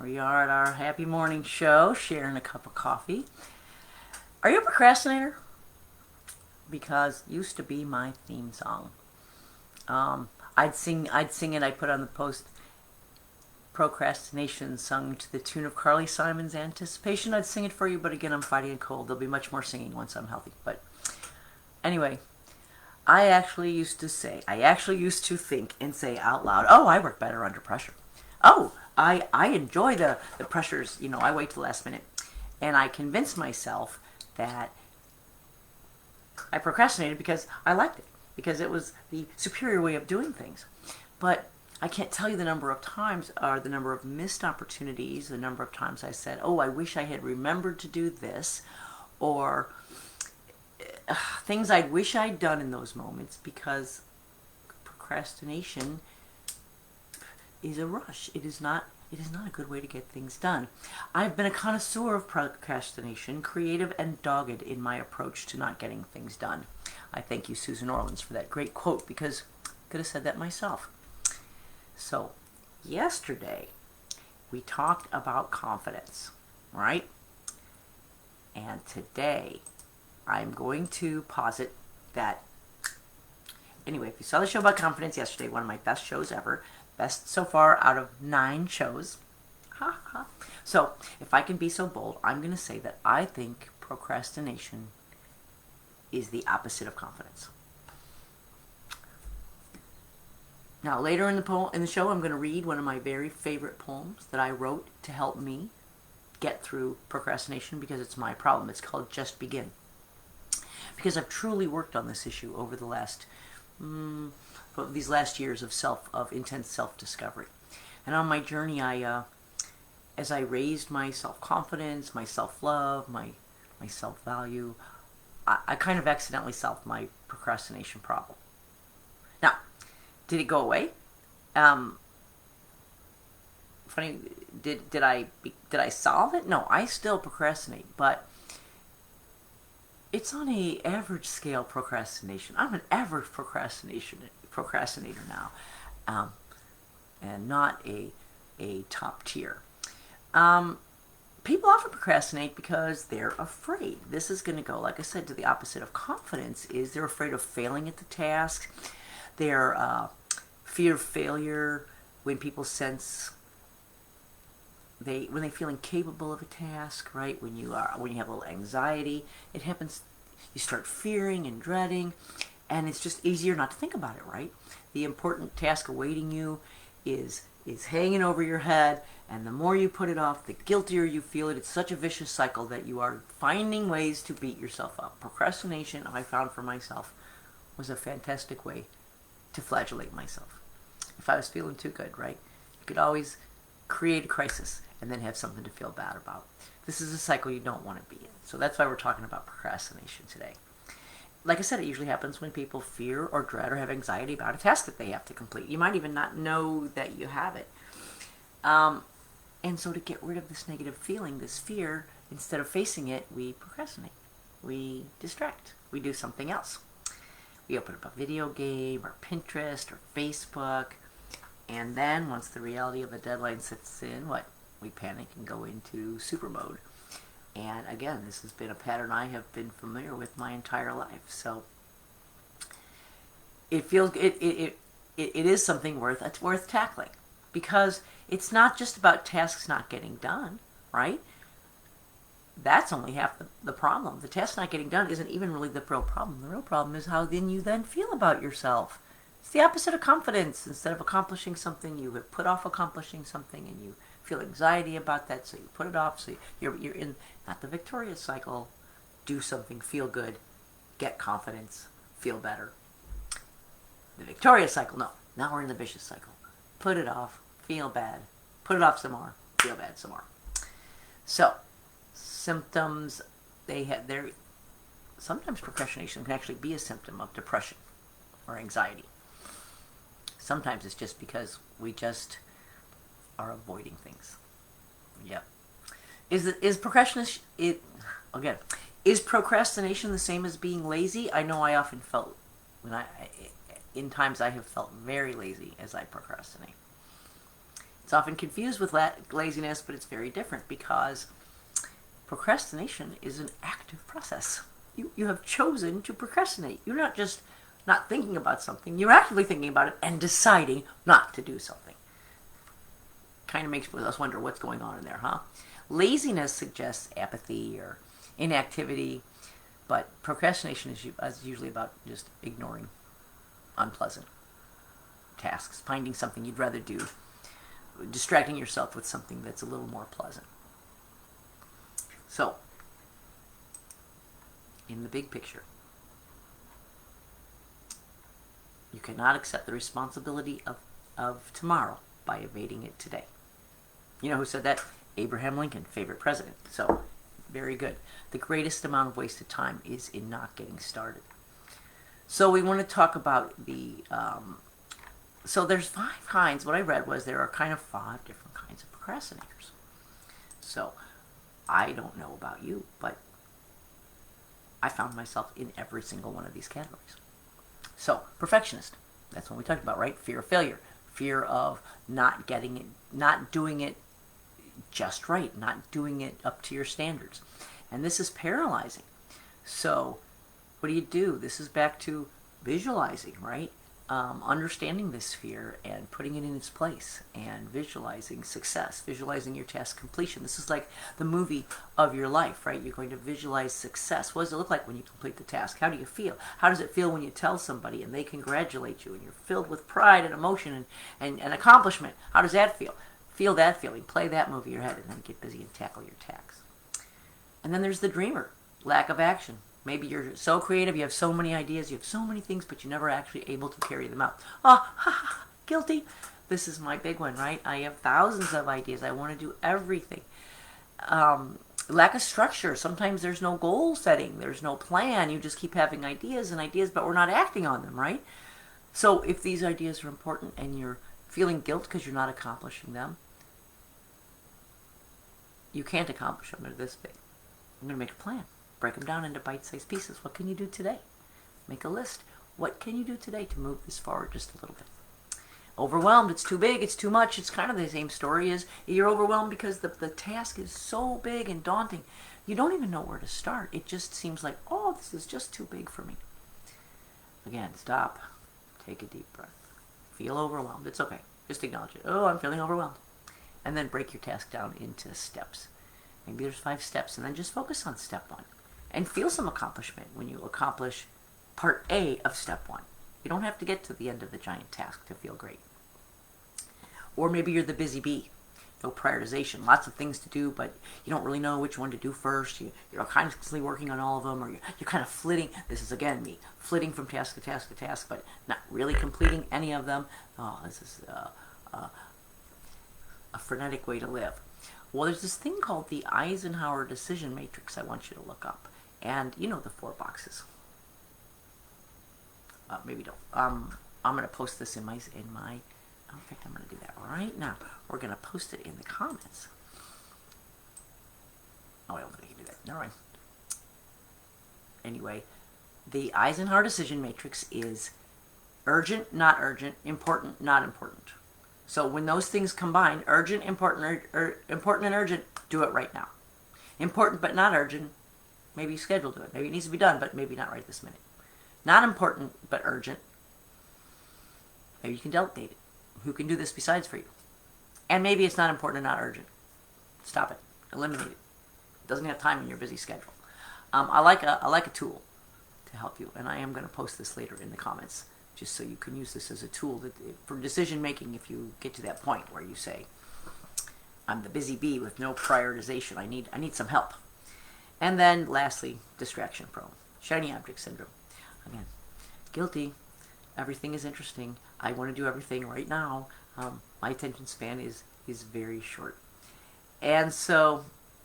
Here we are at our happy morning show, sharing a cup of coffee. Are you a procrastinator? Because it used to be my theme song. I'd sing it. I'd put on the post Procrastination sung to the tune of Carly Simon's Anticipation. I'd sing it for you, but again, I'm fighting a cold. There'll be much more singing once I'm healthy. But anyway, I actually used to think and say out loud, oh, I work better under pressure. Oh, I enjoy the pressures. I wait till the last minute. And I convinced myself that I procrastinated because I liked it, because it was the superior way of doing things. But I can't tell you the number of times, or the number of missed opportunities, the number of times I said, oh, I wish I had remembered to do this, or things I wish I'd done in those moments, because procrastination is a rush. It is not a good way to get things done. I've been a connoisseur of procrastination, creative and dogged in my approach to not getting things done. I thank you, Susan Orleans, for that great quote, because I could have said that myself. So, yesterday, we talked about confidence, right? And today, I'm going to posit that, anyway, if you saw the show about confidence yesterday, one of my best shows ever, best so far out of 9 shows. Ha ha. So, if I can be so bold, I'm going to say that I think procrastination is the opposite of confidence. Now, later in the show, I'm going to read one of my very favorite poems that I wrote to help me get through procrastination, because it's my problem. It's called Just Begin. Because I've truly worked on this issue over the last these last years of intense self-discovery. And on my journey, as I raised my self-confidence, my self-love, my self-value, I kind of accidentally solved my procrastination problem. Now, did it go away? Funny, did I solve it? No, I still procrastinate, but it's on a average scale procrastination. I'm an average procrastinator now, and not a top tier. People often procrastinate because they're afraid. This is going to go, like I said, to the opposite of confidence. Is they're afraid of failing at the task. They're fear of failure when people sense when they feel incapable of a task, right? When you have a little anxiety, it happens. You start fearing and dreading, and it's just easier not to think about it, right? The important task awaiting you is hanging over your head, and the more you put it off, the guiltier you feel it. It's such a vicious cycle that you are finding ways to beat yourself up. Procrastination, I found for myself, was a fantastic way to flagellate myself. If I was feeling too good, right? You could always create a crisis and then have something to feel bad about. This is a cycle you don't want to be in. So that's why we're talking about procrastination today. Like I said, it usually happens when people fear or dread or have anxiety about a task that they have to complete. You might even not know that you have it. And so to get rid of this negative feeling, this fear, instead of facing it, we procrastinate. We distract. We do something else. We open up a video game or Pinterest or Facebook. And then once the reality of a deadline sets in, we panic and go into super mode. And again, this has been a pattern I have been familiar with my entire life. So it is something worth tackling, because it's not just about tasks not getting done, right? That's only half the problem. The task not getting done isn't even really the real problem. The real problem is how then you then feel about yourself. It's the opposite of confidence. Instead of accomplishing something, you have put off accomplishing something, and you feel anxiety about that, so you put it off. So you're in not the victorious cycle. Do something, feel good, get confidence, feel better. The victorious cycle, no. Now we're in the vicious cycle. Put it off, feel bad. Put it off some more, feel bad some more. So, symptoms, sometimes procrastination can actually be a symptom of depression or anxiety. Sometimes it's just because we just are avoiding things. Yep. Is procrastination the same as being lazy? I know I often felt in times I have felt very lazy as I procrastinate. It's often confused with laziness, but it's very different because procrastination is an active process. You have chosen to procrastinate. You're not just not thinking about something, you're actively thinking about it and deciding not to do something. Kind of makes us wonder what's going on in there, huh? Laziness suggests apathy or inactivity, but procrastination is usually about just ignoring unpleasant tasks, finding something you'd rather do, distracting yourself with something that's a little more pleasant. So, in the big picture, you cannot accept the responsibility of tomorrow by evading it today. You know who said that? Abraham Lincoln, favorite president. So, very good. The greatest amount of wasted time is in not getting started. So we want to talk about so there's 5 kinds. What I read was there are kind of 5 different kinds of procrastinators. So I don't know about you, but I found myself in every single one of these categories. So, perfectionist. That's what we talked about, right? Fear of failure. Fear of not getting it, not doing it just right, not doing it up to your standards. And this is paralyzing. So, what do? This is back to visualizing, right? Understanding this fear and putting it in its place and visualizing success, visualizing your task completion. This is like the movie of your life, right? You're going to visualize success. What does it look like when you complete the task? How do you feel? How does it feel when you tell somebody and they congratulate you and you're filled with pride and emotion and accomplishment? How does that feel? Feel that feeling. Play that movie in your head and then get busy and tackle your tasks. And then there's the dreamer, lack of action. Maybe you're so creative, you have so many ideas, you have so many things, but you're never actually able to carry them out. Guilty. This is my big one, right? I have thousands of ideas. I want to do everything. Lack of structure. Sometimes there's no goal setting. There's no plan. You just keep having ideas and ideas, but we're not acting on them, right? So if these ideas are important and you're feeling guilt because you're not accomplishing them, you can't accomplish them. They're this big. I'm going to make a plan. Break them down into bite-sized pieces. What can you do today? Make a list. What can you do today to move this forward just a little bit? Overwhelmed. It's too big. It's too much. It's kind of the same story as you're overwhelmed because the task is so big and daunting. You don't even know where to start. It just seems like, oh, this is just too big for me. Again, stop. Take a deep breath. Feel overwhelmed. It's okay. Just acknowledge it. Oh, I'm feeling overwhelmed. And then break your task down into steps. Maybe there's 5 steps, and then just focus on step 1. And feel some accomplishment when you accomplish part A of step 1. You don't have to get to the end of the giant task to feel great. Or maybe you're the busy bee. No prioritization. Lots of things to do, but you don't really know which one to do first. You're constantly working on all of them, or you're kind of flitting. This is, again, me. Flitting from task to task to task, but not really completing any of them. Oh, this is a frenetic way to live. Well, there's this thing called the Eisenhower decision matrix I want you to look up. And you know the 4 boxes. Maybe don't. I'm going to post this in my. In fact, I'm going to do that right now. We're going to post it in the comments. Oh, I don't think I can do that. Never mind. Anyway, the Eisenhower decision matrix is urgent, not urgent, important, not important. So when those things combine, urgent, important, important and urgent, do it right now. Important but not urgent, maybe schedule to it. Maybe it needs to be done, but maybe not right this minute. Not important, but urgent. Maybe you can delegate it. Who can do this besides for you? And maybe it's not important and not urgent. Stop it. Eliminate it. It doesn't have time in your busy schedule. I like a tool to help you, and I am going to post this later in the comments, just so you can use this as a tool for decision making if you get to that point where you say, I'm the busy bee with no prioritization. I need some help. And then lastly, distraction prone. Shiny object syndrome. Again, guilty. Everything is interesting. I want to do everything right now. My attention span is very short. And so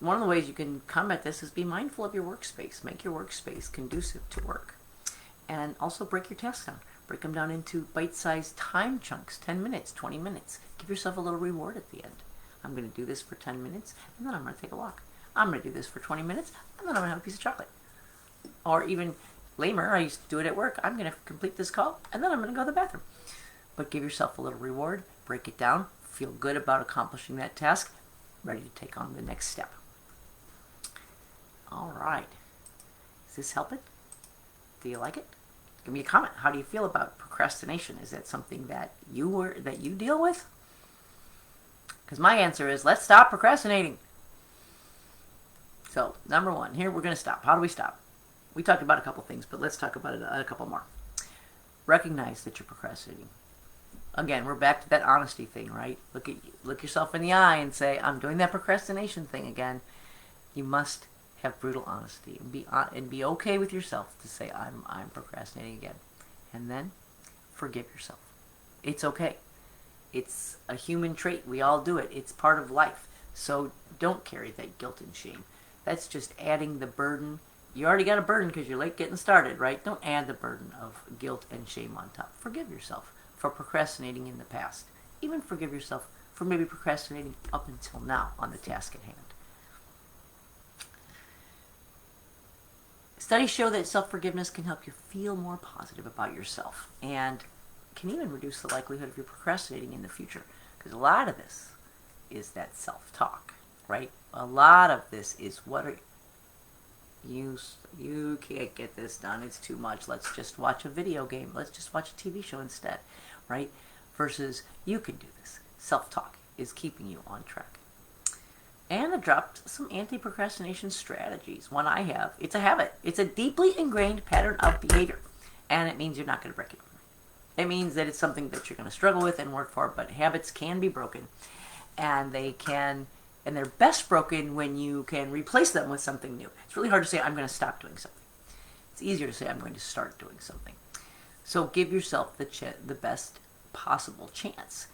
one of the ways you can combat this is be mindful of your workspace. Make your workspace conducive to work. And also break your tasks down. Break them down into bite-sized time chunks, 10 minutes, 20 minutes. Give yourself a little reward at the end. I'm going to do this for 10 minutes, and then I'm going to take a walk. I'm going to do this for 20 minutes, and then I'm going to have a piece of chocolate. Or even lamer, I used to do it at work. I'm going to complete this call, and then I'm going to go to the bathroom. But give yourself a little reward, break it down, feel good about accomplishing that task, ready to take on the next step. All right. Is this helping? Do you like it? Give me a comment. How do you feel about procrastination? Is that something that you deal with? Because my answer is, let's stop procrastinating. So, number one, here we're going to stop. How do we stop? We talked about a couple things, but let's talk about a couple more. Recognize that you're procrastinating. Again, we're back to that honesty thing, right? Look yourself in the eye and say, I'm doing that procrastination thing again. You must have brutal honesty and be okay with yourself to say, I'm procrastinating again. And then forgive yourself. It's okay. It's a human trait. We all do it. It's part of life. So don't carry that guilt and shame. That's just adding the burden. You already got a burden because you're late getting started, right? Don't add the burden of guilt and shame on top. Forgive yourself for procrastinating in the past. Even forgive yourself for maybe procrastinating up until now on the task at hand. Studies show that self-forgiveness can help you feel more positive about yourself and can even reduce the likelihood of you procrastinating in the future. Because a lot of this is that self-talk, right? A lot of this is what are you can't get this done, it's too much, let's just watch a video game, let's just watch a TV show instead, right? Versus you can do this. Self-talk is keeping you on track. And I dropped some anti-procrastination strategies. One I have, it's a habit. It's a deeply ingrained pattern of behavior. And it means you're not going to break it. It means that it's something that you're going to struggle with and work for, but habits can be broken. And they're best broken when you can replace them with something new. It's really hard to say, I'm going to stop doing something. It's easier to say, I'm going to start doing something. So give yourself the best possible chance.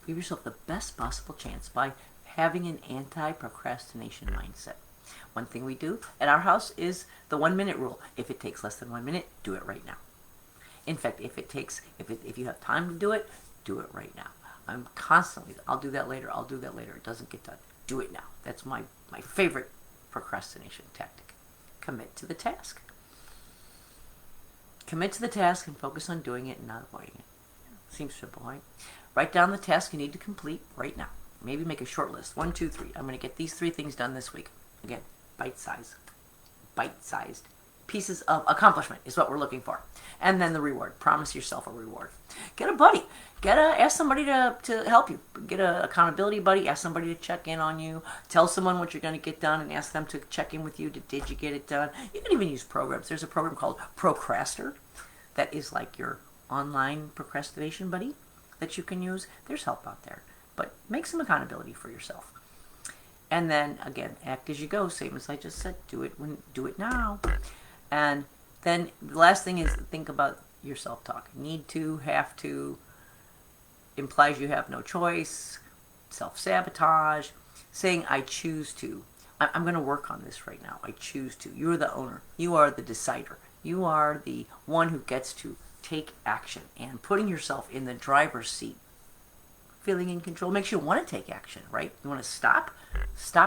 Give yourself the best possible chance by having an anti-procrastination mindset. One thing we do at our house is the 1 minute rule. If it takes less than 1 minute, do it right now. In fact, if you have time to do it right now. I'm constantly, I'll do that later, it doesn't get done. Do it now. That's my favorite procrastination tactic. Commit to the task. Commit to the task and focus on doing it and not avoiding it. Seems simple, right? Write down the task you need to complete right now. Maybe make a short list. 1, 2, 3. I'm going to get these 3 things done this week. Again, bite-sized pieces of accomplishment is what we're looking for. And then the reward. Promise yourself a reward. Get a buddy. Ask somebody to help you. Get an accountability buddy. Ask somebody to check in on you. Tell someone what you're going to get done and ask them to check in with you. Did you get it done? You can even use programs. There's a program called Procrastinator that is like your online procrastination buddy that you can use. There's help out there. But make some accountability for yourself. And then, again, act as you go. Same as I just said. Do it now. And then the last thing is think about your self-talk. Need to, have to, implies you have no choice, self-sabotage, saying I choose to. I'm going to work on this right now. I choose to. You're the owner. You are the decider. You are the one who gets to take action. And putting yourself in the driver's seat, feeling in control, makes you want to take action, right? You want to stop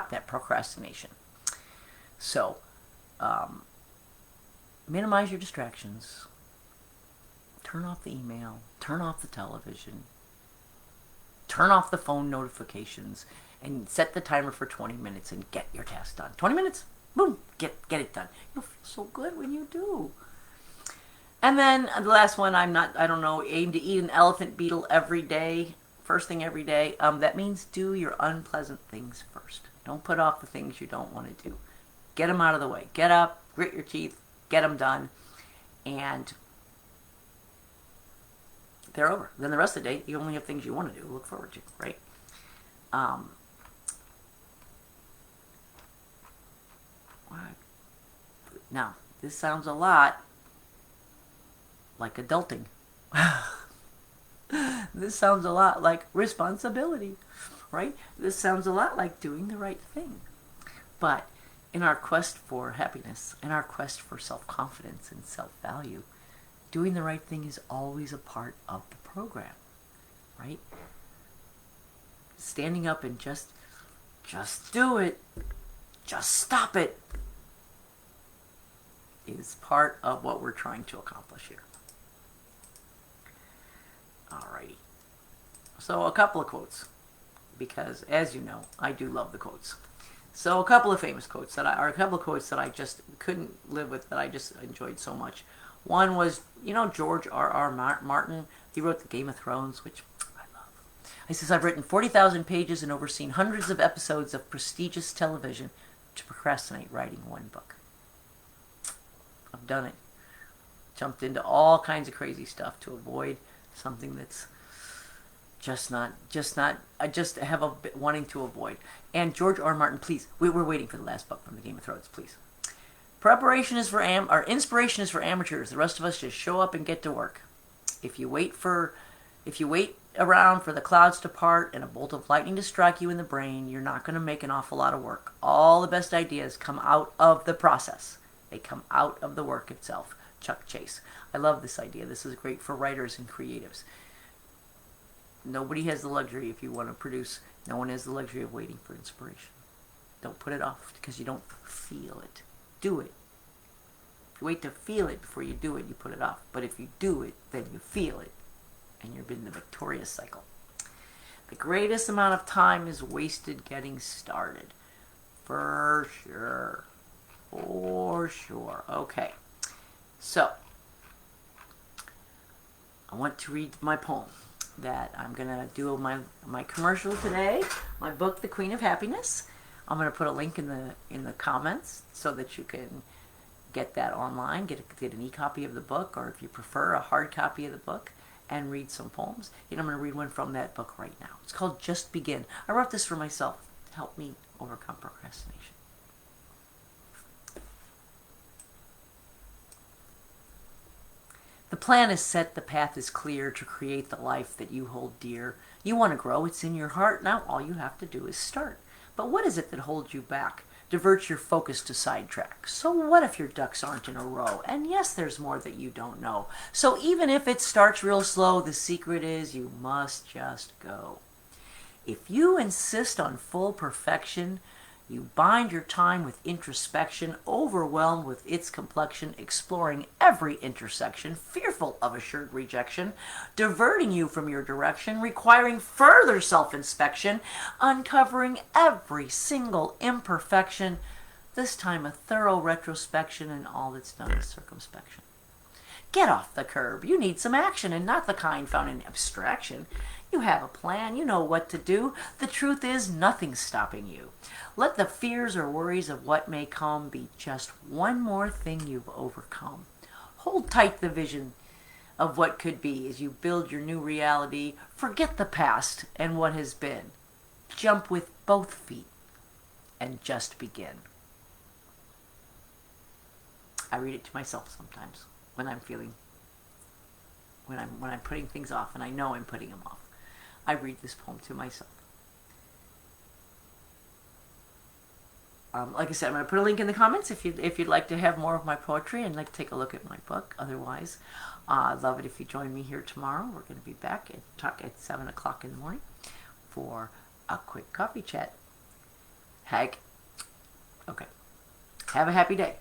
that procrastination. So, minimize your distractions. Turn off the email. Turn off the television. Turn off the phone notifications. And set the timer for 20 minutes and get your task done. 20 minutes, boom, get it done. You'll feel so good when you do. And then the last one, aim to eat an elephant beetle every day. First thing every day. That means do your unpleasant things first. Don't put off the things you don't want to do. Get them out of the way. Get up, grit your teeth, get them done, and they're over. Then the rest of the day, you only have things you want to do, look forward to, right? Now, this sounds a lot like adulting. This sounds a lot like responsibility, right? This sounds a lot like doing the right thing. But in our quest for happiness, in our quest for self-confidence and self-value, doing the right thing is always a part of the program, right? Standing up and just do it, just stop it, is part of what we're trying to accomplish here. Alrighty. So a couple of quotes, because as you know, I do love the quotes. So a couple of famous quotes a couple of quotes that I just couldn't live with, that I just enjoyed so much. One was, George R.R. Martin. He wrote the Game of Thrones, which I love. He says, I've written 40,000 pages and overseen hundreds of episodes of prestigious television to procrastinate writing one book. I've done it. Jumped into all kinds of crazy stuff to avoid something that's I just have a bit wanting to avoid. And George R. Martin, please, we're waiting for the last book from the Game of Thrones, please. Inspiration is for amateurs. The rest of us just show up and get to work. If you wait around for the clouds to part and a bolt of lightning to strike you in the brain, you're not going to make an awful lot of work. All the best ideas come out of the process. They come out of the work itself. Chuck Chase. I love this idea. This is great for writers and creatives. Nobody has the luxury, if you want to produce, no one has the luxury of waiting for inspiration. Don't put it off because you don't feel it. Do it. If you wait to feel it before you do it, you put it off. But if you do it, then you feel it. And you're in the victorious cycle. The greatest amount of time is wasted getting started. For sure. For sure. Okay. So, I want to read my poem that I'm going to do my commercial today. My book, The Queen of Happiness. I'm going to put a link in the comments so that you can get that online, get an e-copy of the book, or if you prefer, a hard copy of the book, and read some poems. And I'm going to read one from that book right now. It's called Just Begin. I wrote this for myself to help me overcome procrastination. The plan is set, the path is clear to create the life that you hold dear. You want to grow, it's in your heart. Now all you have to do is start. But what is it that holds you back? Diverts your focus to sidetrack. So what if your ducks aren't in a row? And yes, there's more that you don't know. So even if it starts real slow, the secret is you must just go. If you insist on full perfection, you bind your time with introspection, overwhelmed with its complexion, exploring every intersection, fearful of assured rejection, diverting you from your direction, requiring further self-inspection, uncovering every single imperfection, this time a thorough retrospection, and all that's done is circumspection. Get off the curb. You need some action, and not the kind found in abstraction. You have a plan. You know what to do. The truth is, nothing's stopping you. Let the fears or worries of what may come be just one more thing you've overcome. Hold tight the vision of what could be as you build your new reality. Forget the past and what has been. Jump with both feet and just begin. I read it to myself sometimes when I'm putting things off, and I know I'm putting them off. I read this poem to myself. Like I said, I'm going to put a link in the comments if you'd like to have more of my poetry and like to take a look at my book. Otherwise, I'd love it if you join me here tomorrow. We're going to be back at 7 o'clock in the morning for a quick coffee chat. Okay. Have a happy day.